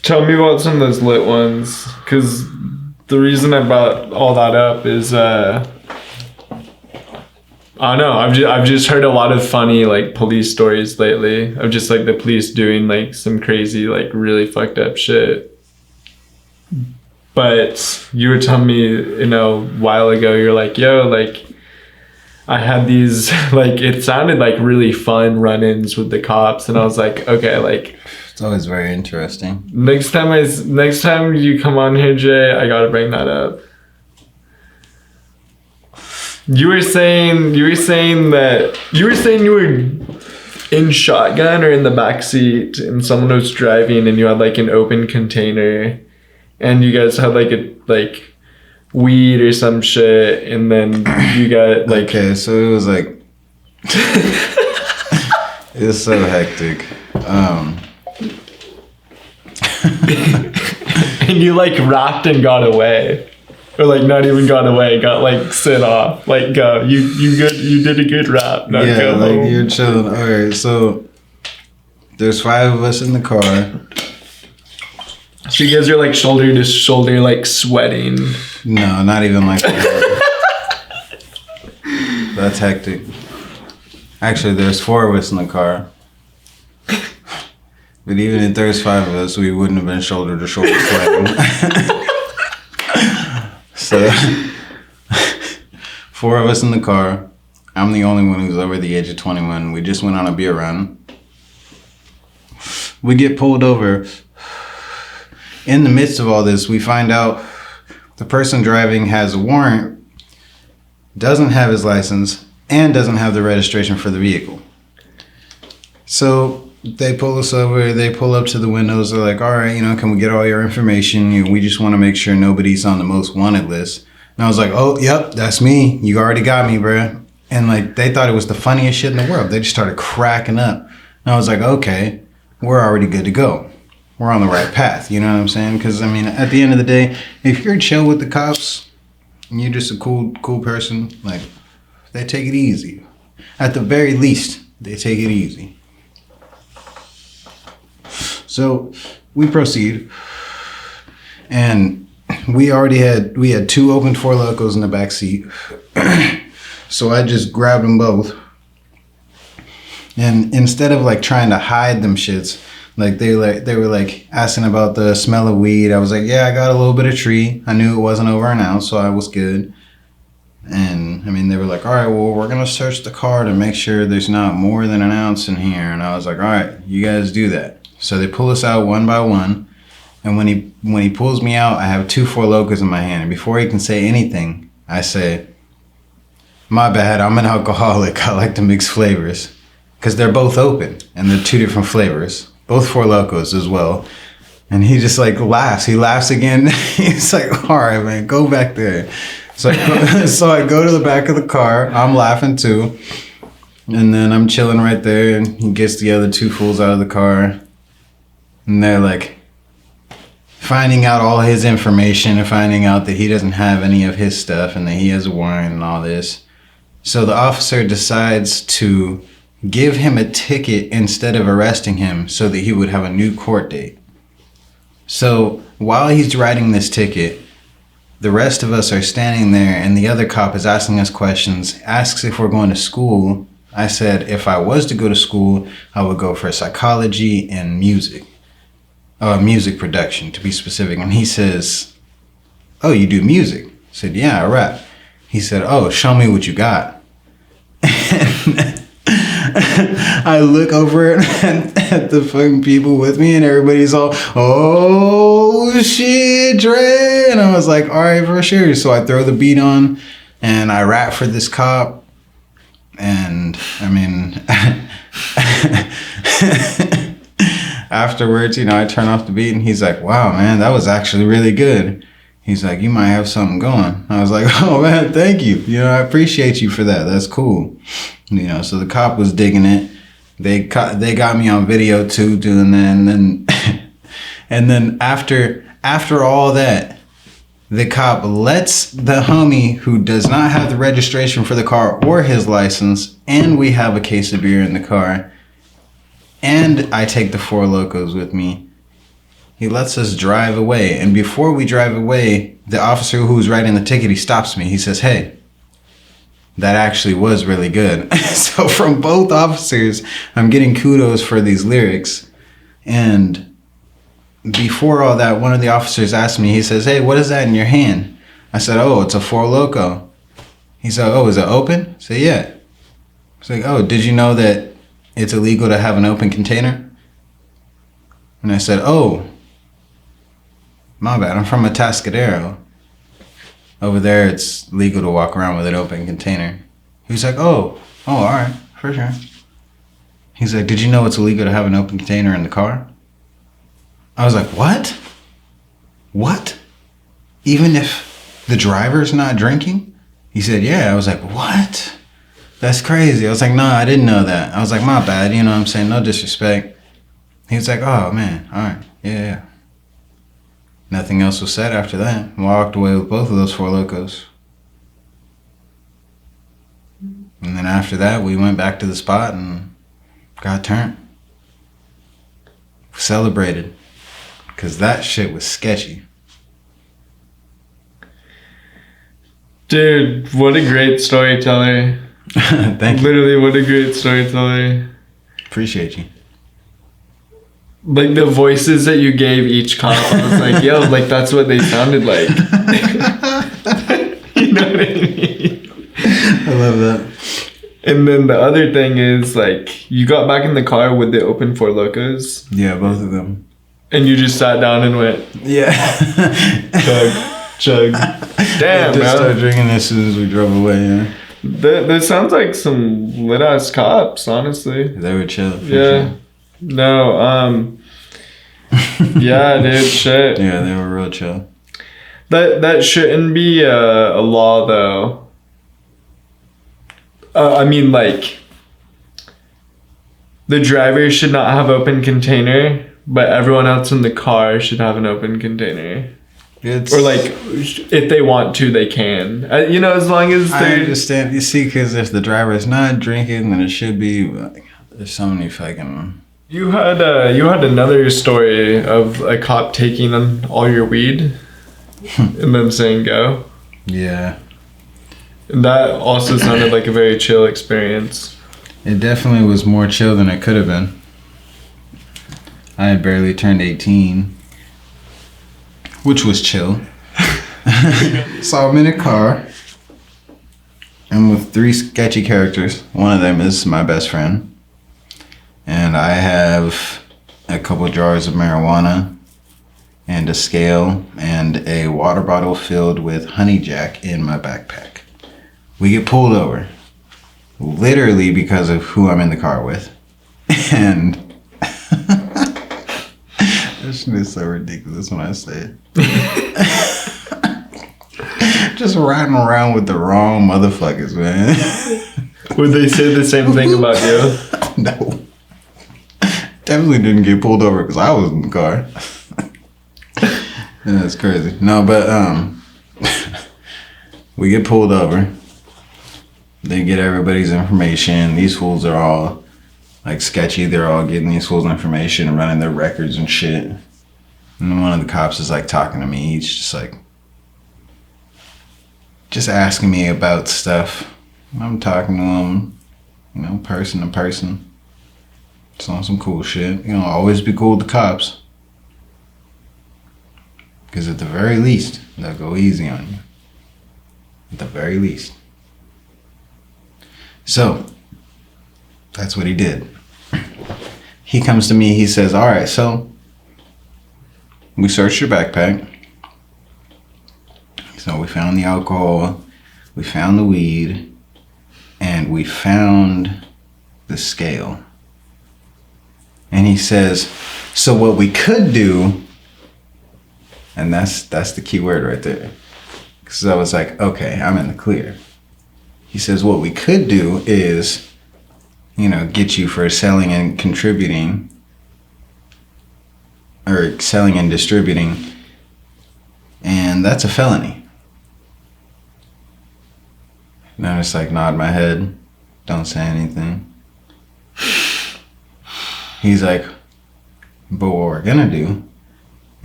Tell me about some of those lit ones, because the reason I brought all that up is I don't know. I've just heard a lot of funny like police stories lately of just like the police doing like some crazy like really fucked up shit. But you were telling me, a while ago, you're like, yo, like I had these like it sounded like really fun run-ins with the cops, and I was like, okay, like it's always very interesting. Next time you come on here, Jay, I gotta bring that up. You were saying you were in shotgun or in the back seat, and someone was driving, and you had like an open container, and you guys had like weed or some shit, and then you got like okay, so it was like it was so hectic. And you like rapped and got away. Or like not even got away, got like sent off. Like go, you did a good rap. Now Yeah, go like home. you're chilling. Alright, so there's 5 of us in the car. So you guys are like shoulder to shoulder, like sweating. No, not even like that. That's hectic. Actually, there's 4 of us in the car. But even if there's 5 of us, we wouldn't have been shoulder to shoulder sweating. So, 4 of us in the car. I'm the only one who's over the age of 21. We just went on a beer run. We get pulled over. In the midst of all this, we find out the person driving has a warrant, doesn't have his license, and doesn't have the registration for the vehicle. So they pull us over, they pull up to the windows, they're like, all right, can we get all your information? We just want to make sure nobody's on the most wanted list. And I was like, oh, yep, that's me. You already got me, bruh. And like, they thought it was the funniest shit in the world. They just started cracking up. And I was like, okay, we're already good to go. We're on the right path, you know what I'm saying? Because, I mean, at the end of the day, if you're chill with the cops and you're just a cool person, like, they take it easy. At the very least, they take it easy. So we proceed, and we had 2 open Four Locos in the back seat. So I just grabbed them both, and instead of like trying to hide them shits, like they were like asking about the smell of weed. I was like, yeah, I got a little bit of tree. I knew it wasn't over an ounce, so I was good. And I mean, they were like, all right, well, we're gonna search the car to make sure there's not more than an ounce in here. And I was like, all right, you guys do that. So they pull us out one by one, and when he pulls me out, I have 2 Four Locos in my hand. And before he can say anything, I say, my bad, I'm an alcoholic. I like to mix flavors. Because they're both open, and they're 2 different flavors. Both Four Locos as well. And he just like laughs. He laughs again. He's like, all right, man, go back there. So I go to the back of the car. I'm laughing too. And then I'm chilling right there, and he gets the other 2 fools out of the car. And they're like finding out all his information and finding out that he doesn't have any of his stuff and that he has a warrant and all this. So the officer decides to give him a ticket instead of arresting him so that he would have a new court date. So while he's writing this ticket, the rest of us are standing there, and the other cop is asking us questions, asks if we're going to school. I said if I was to go to school, I would go for psychology and music. Music production, to be specific. And he says, oh, you do music? I said, yeah, I rap. He said, oh, show me what you got. I look over at the fucking people with me, and everybody's all, oh shit, Dre. And I was like, all right, for sure. So I throw the beat on and I rap for this cop. And I mean, afterwards, I turn off the beat, and he's like, wow, man, that was actually really good. He's like, you might have something going. I was like, oh man, thank you. I appreciate you for that. That's cool. So the cop was digging it. They got me on video too, doing that. And then after all that, the cop lets the homie who does not have the registration for the car or his license, and we have a case of beer in the car, and I take the Four Locos with me. He lets us drive away. And before we drive away, the officer who's writing the ticket, he stops me. He says, hey, that actually was really good. So from both officers, I'm getting kudos for these lyrics. And before all that, one of the officers asked me, he says, hey, what is that in your hand? I said, oh, it's a Four Loko. He said, oh, is it open? I said, yeah. It's like, oh, did you know that it's illegal to have an open container? And I said, oh, my bad, I'm from Atascadero. Over there, it's legal to walk around with an open container. He was like, oh, all right, for sure. He's like, did you know it's illegal to have an open container in the car? I was like, what? What? Even if the driver's not drinking? He said, yeah. I was like, what? That's crazy. I was like, nah, I didn't know that. I was like, my bad, you know what I'm saying? No disrespect. He was like, oh, man, all right, yeah. Nothing else was said after that. Walked away with both of those Four Lokos. And then after that, we went back to the spot and got turned. Celebrated. Because that shit was sketchy. Dude, what a great storyteller. Thank you. Literally, what a great storyteller. Appreciate you. Like the voices that you gave each cop, I was like, yo, like that's what they sounded like. You know what I mean? I love that. And then the other thing is, like, you got back in the car with the open Four Lokos. Yeah, both of them. And you just sat down and went, Yeah. chug. Damn, Just started man. drinking as soon as we drove away, yeah. That sounds like some lit ass cops, honestly. They were chill. For Yeah. sure. No, yeah, dude, shit. Yeah, they were real chill. That shouldn't be a law, though. I mean, like, the driver should not have open container, but everyone else in the car should have an open container. Or, like, if they want to, they can. You know, as long as I they're... understand. You see, because if the driver's not drinking, then it should be. There's so many fucking. You had another story of a cop taking all your weed and then saying go. Yeah. And that also sounded like a very chill experience. It definitely was more chill than it could have been. I had barely turned 18, which was chill. So I'm in a car. I'm with 3 sketchy characters. One of them is my best friend. And I have a couple jars of marijuana and a scale and a water bottle filled with Honey Jack in my backpack. We get pulled over, literally because of who I'm in the car with. And this shit is so ridiculous when I say it. Just riding around with the wrong motherfuckers, man. Would they say the same thing about you? No. Definitely didn't get pulled over because I was in the car. Yeah, that's crazy. No, but we get pulled over. They get everybody's information. These fools are all like sketchy. They're all getting these fools' information and running their records and shit. And then one of the cops is like talking to me. He's just asking me about stuff. I'm talking to him, you know, person to person. It's on some cool shit. You know, always be cool with the cops. Because at the very least, they'll go easy on you. At the very least. So, that's what he did. He comes to me, he says, all right, so we searched your backpack. So we found the alcohol, we found the weed, and we found the scale. And he says, so what we could do, and that's the key word right there. Because I was like, okay, I'm in the clear. He says, what we could do is, you know, get you for selling and contributing, or selling and distributing, and that's a felony. And I just like nod my head, don't say anything. He's like, but what we're gonna do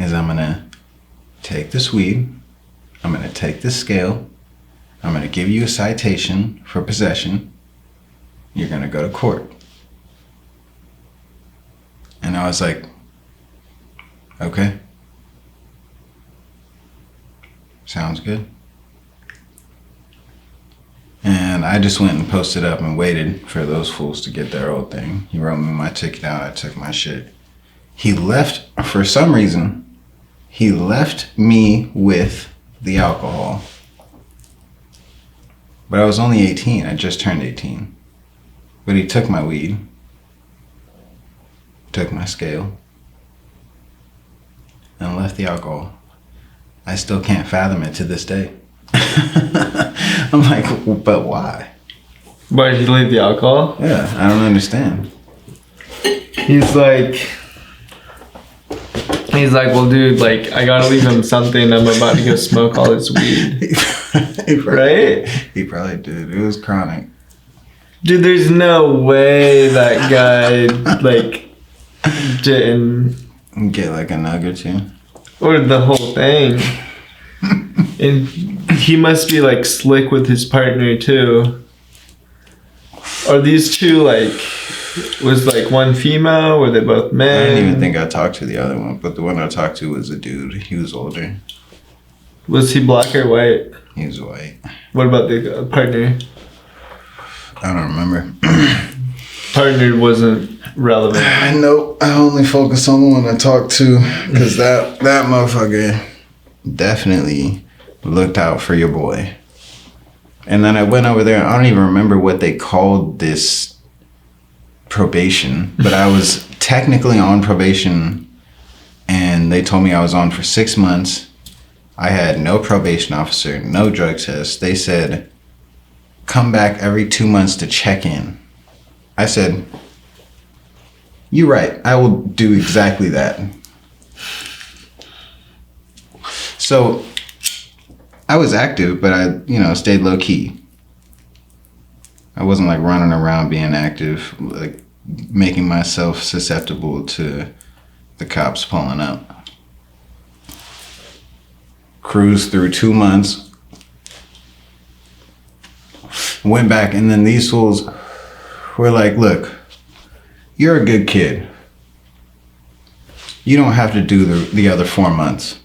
is I'm gonna take this weed, I'm gonna take this scale, I'm gonna give you a citation for possession, you're gonna go to court. And I was like, okay. Sounds good. And I just went and posted up and waited for those fools to get their old thing. He wrote me my ticket out, I took my shit. He left, for some reason, he left me with the alcohol. But I was only 18, I just turned 18. But he took my weed, took my scale, and left the alcohol. I still can't fathom it to this day. I'm like, but why? Why did he leave the alcohol? Yeah, I don't understand. He's like, well, dude, like, I gotta leave him something. I'm about to go smoke all this weed. Right? He probably did. It was chronic. Dude, there's no way that guy, like, didn't Get like a nug or two. order the whole thing. And he must be, like, slick with his partner, too. Are these two, like, was, like, one female? Were they both I men? didn't even think I talked to the other one, but the one I talked to was a dude. He was older. Was he black or white? He was white. What about the partner? I don't remember. Partner wasn't relevant. I know. I only focus on the one I talked to because that motherfucker definitely looked out for your boy. And then I went over there. I don't even remember what they called this probation, but I was technically on probation, and they told me I was on for 6 months. I had no probation officer, no drug test. They said, come back every 2 months to check in. I said, you're right. I will do exactly that. So I was active, but I, stayed low key. I wasn't like running around being active, like making myself susceptible to the cops pulling up. Cruised through 2 months. Went back, and then these fools were like, look, you're a good kid. You don't have to do the other 4 months.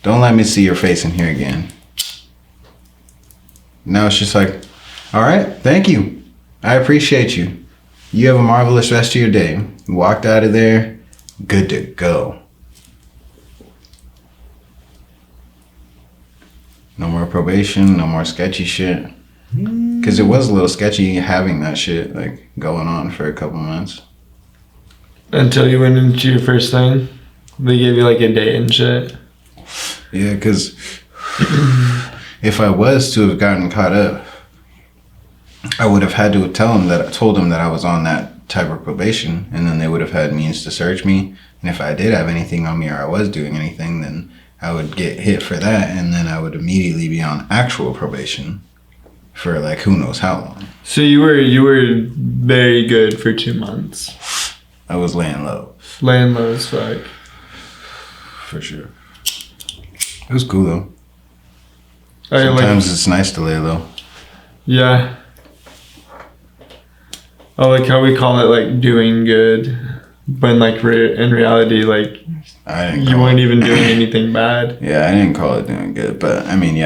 Don't let me see your face in here again. Now it's just like, all right, thank you. I appreciate you. You have a marvelous rest of your day. Walked out of there, good to go. No more probation, no more sketchy shit. Because it was a little sketchy having that shit like going on for a couple months. Until you went into your first thing? They gave you like a day and shit? Yeah, because if I was to have gotten caught up, I would have had to have told them that I was on that type of probation, and then they would have had means to search me. And if I did have anything on me or I was doing anything, then I would get hit for that, and then I would immediately be on actual probation for like who knows how long. So you were very good for 2 months. I was laying low. Laying low as fuck. For sure. It was cool though. I Sometimes it's nice to lay low. Yeah. I like how we call it like doing good, when like in reality, like I didn't you weren't even doing anything bad. Yeah, I didn't call it doing good, but I mean, yeah,